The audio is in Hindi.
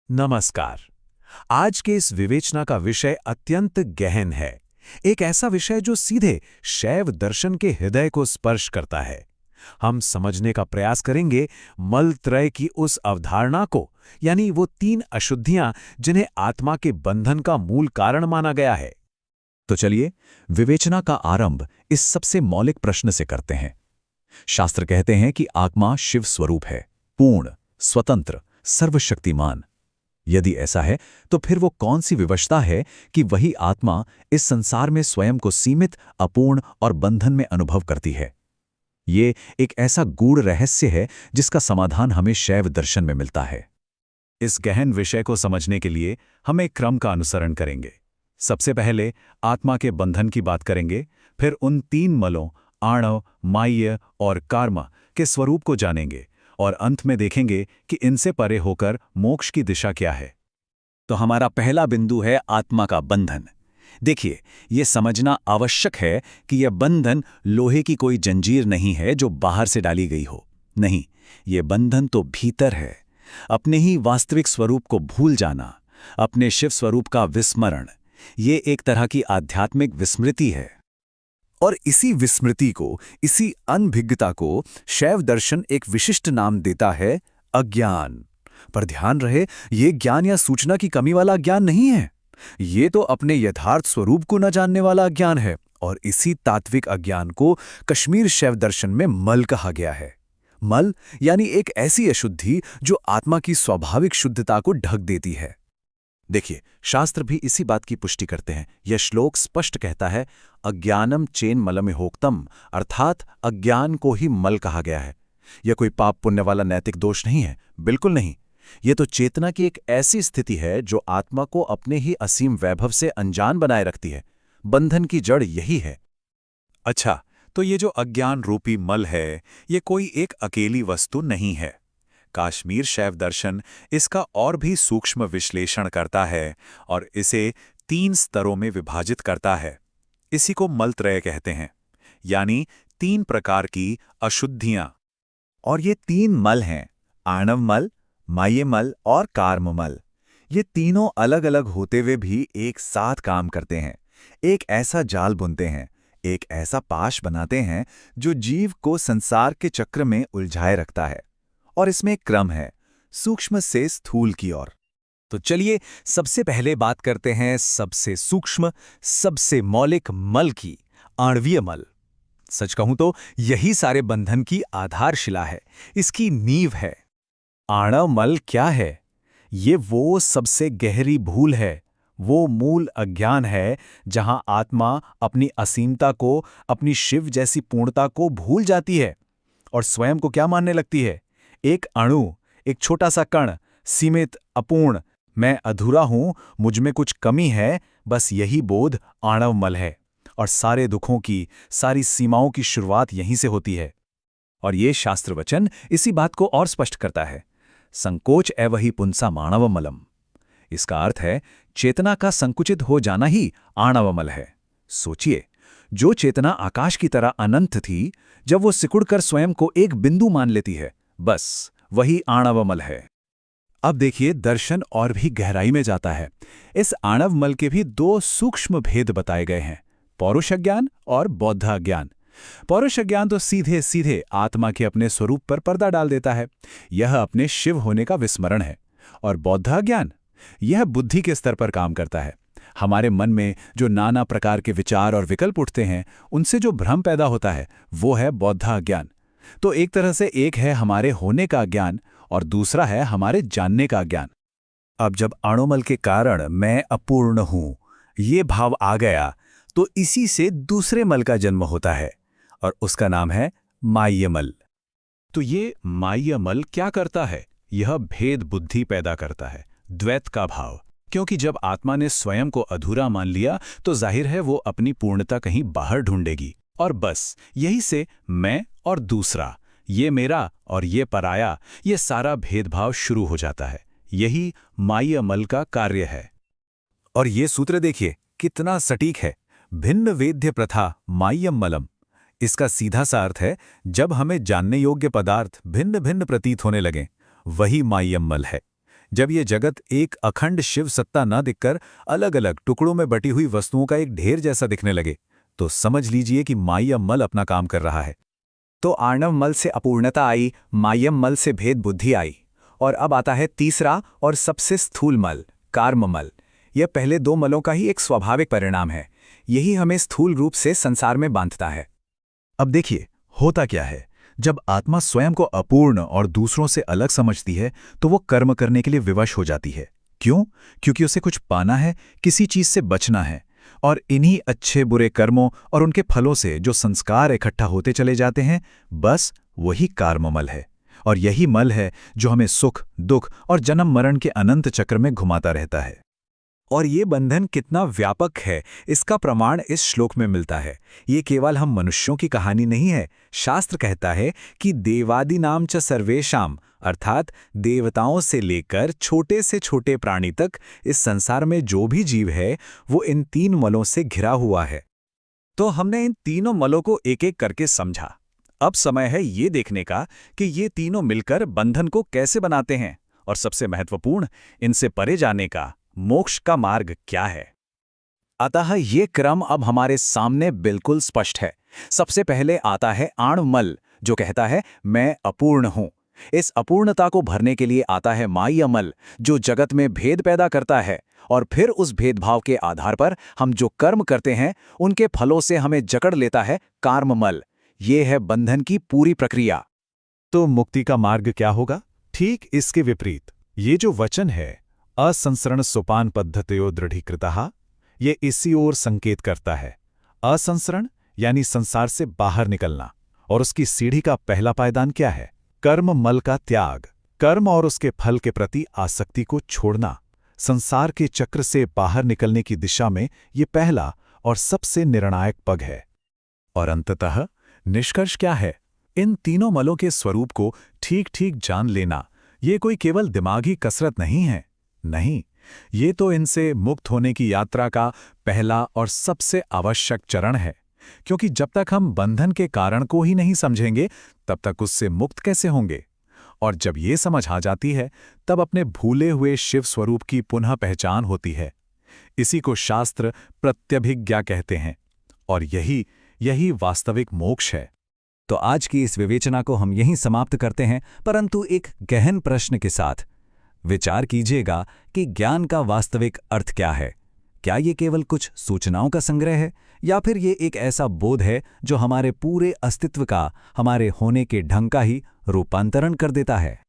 नमस्कार। आज के इस विवेचना का विषय अत्यंत गहन है। एक ऐसा विषय जो सीधे शैव दर्शन के हृदय को स्पर्श करता है। हम समझने का प्रयास करेंगे मलत्रय की उस अवधारणा को, यानी वो तीन अशुद्धियां जिन्हें आत्मा के बंधन का मूल कारण माना गया है। तो चलिए विवेचना का आरंभ इस सबसे मौलिक प्रश्न से करते हैं। शास्त्र कहते हैं कि आत्मा शिव स्वरूप है, पूर्ण, स्वतंत्र, सर्वशक्तिमान। यदि ऐसा है तो फिर वो कौन सी विवशता है कि वही आत्मा इस संसार में स्वयं को सीमित, अपूर्ण और बंधन में अनुभव करती है? ये एक ऐसा गूढ़ रहस्य है जिसका समाधान हमें शैव दर्शन में मिलता है। इस गहन विषय को समझने के लिए हम एक क्रम का अनुसरण करेंगे। सबसे पहले आत्मा के बंधन की बात करेंगे, फिर उन तीन मलों आणव, माह्य और कार्म के स्वरूप को जानेंगे और अंत में देखेंगे कि इनसे परे होकर मोक्ष की दिशा क्या है। तो हमारा पहला बिंदु है आत्मा का बंधन। देखिए, ये समझना आवश्यक है कि यह बंधन लोहे की कोई जंजीर नहीं है जो बाहर से डाली गई हो। नहीं, ये बंधन तो भीतर है। अपने ही वास्तविक स्वरूप को भूल जाना, अपने शिव स्वरूप का विस्मरण, ये एक तरह की आध्यात्मिक विस्मृति है। और इसी विस्मृति को, इसी अनभिज्ञता को शैव दर्शन एक विशिष्ट नाम देता है, अज्ञान। पर ध्यान रहे, ये ज्ञान या सूचना की कमी वाला ज्ञान नहीं है। ये तो अपने यथार्थ स्वरूप को न जानने वाला अज्ञान है। और इसी तात्विक अज्ञान को कश्मीर शैव दर्शन में मल कहा गया है। मल यानी एक ऐसी अशुद्धि जो आत्मा की स्वाभाविक शुद्धता को ढक देती है। देखिए, शास्त्र भी इसी बात की पुष्टि करते हैं। यह श्लोक स्पष्ट कहता है, अज्ञानम चेन मलमिहोक्तम, अर्थात अज्ञान को ही मल कहा गया है। यह कोई पाप पुण्य वाला नैतिक दोष नहीं है, बिल्कुल नहीं। यह तो चेतना की एक ऐसी स्थिति है जो आत्मा को अपने ही असीम वैभव से अनजान बनाए रखती है। बंधन की जड़ यही है। अच्छा, तो ये जो अज्ञान रूपी मल है, ये कोई एक अकेली वस्तु नहीं है। कश्मीर शैव दर्शन इसका और भी सूक्ष्म विश्लेषण करता है और इसे 3 स्तरों में विभाजित करता है। इसी को मलत्रय कहते हैं, यानी 3 प्रकार की अशुद्धियां। और ये 3 मल हैं, आणव मल, माह्य मल और कार्म मल। ये तीनों अलग अलग होते हुए भी एक साथ काम करते हैं, एक ऐसा जाल बुनते हैं, एक ऐसा पाश बनाते हैं जो जीव को संसार के चक्र में उलझाए रखता है। और इसमें एक क्रम है, सूक्ष्म से स्थूल की ओर। तो चलिए सबसे पहले बात करते हैं सबसे सूक्ष्म, सबसे मौलिक मल की, आणवीय मल। सच कहूं तो यही सारे बंधन की आधारशिला है, इसकी नींव है। आणव मल क्या है? ये वो सबसे गहरी भूल है, वो मूल अज्ञान है जहां आत्मा अपनी असीमता को, अपनी शिव जैसी पूर्णता को भूल जाती है और स्वयं को क्या मानने लगती है? एक अणु, एक छोटा सा कण, सीमित, अपूर्ण, मैं अधूरा हूं, मुझमें कुछ कमी है। बस यही बोध आणव मल है। और सारे दुखों की, सारी सीमाओं की शुरुआत यहीं से होती है। और ये शास्त्र वचन इसी बात को और स्पष्ट करता है। संकोच एवहि पुंसा माणव मलम। इसका अर्थ है, चेतना का संकुचित हो जाना ही आणव मल है। सोचिए, जो चेतना आकाश की तरह अनंत थी, जब वो सिकुड़कर स्वयं को एक बिंदु मान लेती है, बस वही आणवमल है। अब देखिए, दर्शन और भी गहराई में जाता है। इस आणवमल के भी 2 सूक्ष्म भेद बताए गए हैं, पौरुष ज्ञान और बौद्ध ज्ञान। पौरुष ज्ञान तो सीधे सीधे आत्मा के अपने स्वरूप पर पर्दा डाल देता है, यह अपने शिव होने का विस्मरण है। और बौद्ध ज्ञान, यह बुद्धि के स्तर पर काम करता है। हमारे मन में जो नाना प्रकार के विचार और विकल्प उठते हैं, उनसे जो भ्रम पैदा होता है, वो है बौद्ध ज्ञान। तो एक तरह से एक है हमारे होने का ज्ञान और दूसरा है हमारे जानने का ज्ञान। अब जब अणुमल के कारण मैं अपूर्ण हूं, ये भाव आ गया, तो इसी से दूसरे मल का जन्म होता है और उसका नाम है माह्यमल। तो ये माह्यमल क्या करता है? यह भेद बुद्धि पैदा करता है, द्वैत का भाव। क्योंकि जब आत्मा ने स्वयं को अधूरा मान लिया, तो जाहिर है वो अपनी पूर्णता कहीं बाहर ढूंढेगी। और बस यही से मैं और दूसरा, ये मेरा और ये पराया, ये सारा भेदभाव शुरू हो जाता है। यही माह्यमल का कार्य है। और ये सूत्र देखिए कितना सटीक है, भिन्न वेद्य प्रथा माह्यमलम। इसका सीधा सा अर्थ है, जब हमें जानने योग्य पदार्थ भिन्न भिन्न प्रतीत होने लगें, वही माह्यमल है। जब ये जगत एक अखंड शिव सत्ता न दिखकर अलग अलग टुकड़ों में बटी हुई वस्तुओं का एक ढेर जैसा दिखने लगे, तो समझ लीजिए कि माय्यम मल अपना काम कर रहा है। तो आर्णव मल से अपूर्णता आई, माय्यम मल से भेद बुद्धि आई। और अब आता है तीसरा और सबसे स्थूल मल, कार्म मल। यह पहले दो मलों का ही एक स्वाभाविक परिणाम है। यही हमें स्थूल रूप से संसार में बांधता है। अब देखिए, होता क्या है, जब आत्मा स्वयं को अपूर्ण और दूसरों से अलग समझती है तो वो कर्म करने के लिए विवश हो जाती है। क्यों? क्योंकि उसे कुछ पाना है, किसी चीज से बचना है। और इन्हीं अच्छे बुरे कर्मों और उनके फलों से जो संस्कार इकट्ठा होते चले जाते हैं, बस वही कार्ममल है। और यही मल है जो हमें सुख, दुख और जन्म मरण के अनंत चक्र में घुमाता रहता है। और ये बंधन कितना व्यापक है, इसका प्रमाण इस श्लोक में मिलता है। ये केवल हम मनुष्यों की कहानी नहीं है। शास्त्र कहता है कि देवादिनाम च सर्वेशाम, अर्थात देवताओं से लेकर छोटे से छोटे प्राणी तक इस संसार में जो भी जीव है वो इन तीन मलों से घिरा हुआ है। तो हमने इन तीनों मलों को एक एक करके समझा। अब समय है ये देखने का कि ये तीनों मिलकर बंधन को कैसे बनाते हैं, और सबसे महत्वपूर्ण, इनसे परे जाने का, मोक्ष का मार्ग क्या है। अतः ये क्रम अब हमारे सामने बिल्कुल स्पष्ट है। सबसे पहले आता है आणमल, जो कहता है मैं अपूर्ण हूं। इस अपूर्णता को भरने के लिए आता है माय्यमल, जो जगत में भेद पैदा करता है। और फिर उस भेदभाव के आधार पर हम जो कर्म करते हैं उनके फलों से हमें जकड़ लेता है कार्ममल। ये है बंधन की पूरी प्रक्रिया। तो मुक्ति का मार्ग क्या होगा? ठीक इसके विपरीत। ये जो वचन है, असंसरण सोपान पद्धतयो दृढ़ीकृतः, ये इसी ओर संकेत करता है। असंसरण यानी संसार से बाहर निकलना। और उसकी सीढ़ी का पहला पायदान क्या है? कर्म मल का त्याग। कर्म और उसके फल के प्रति आसक्ति को छोड़ना। संसार के चक्र से बाहर निकलने की दिशा में ये पहला और सबसे निर्णायक पग है। और अंततः निष्कर्ष क्या है? इन तीनों मलों के स्वरूप को ठीक ठीक जान लेना, ये कोई केवल दिमागी कसरत नहीं है। नहीं, ये तो इनसे मुक्त होने की यात्रा का पहला और सबसे आवश्यक चरण है। क्योंकि जब तक हम बंधन के कारण को ही नहीं समझेंगे, तब तक उससे मुक्त कैसे होंगे? और जब ये समझ आ जाती है, तब अपने भूले हुए शिव स्वरूप की पुनः पहचान होती है। इसी को शास्त्र प्रत्यभिज्ञा कहते हैं। और यही वास्तविक मोक्ष है। तो आज की इस विवेचना को हम यहीं समाप्त करते हैं, परंतु एक गहन प्रश्न के साथ। विचार कीजिएगा कि ज्ञान का वास्तविक अर्थ क्या है? क्या ये केवल कुछ सूचनाओं का संग्रह है, या फिर ये एक ऐसा बोध है जो हमारे पूरे अस्तित्व का, हमारे होने के ढंग का ही रूपांतरण कर देता है?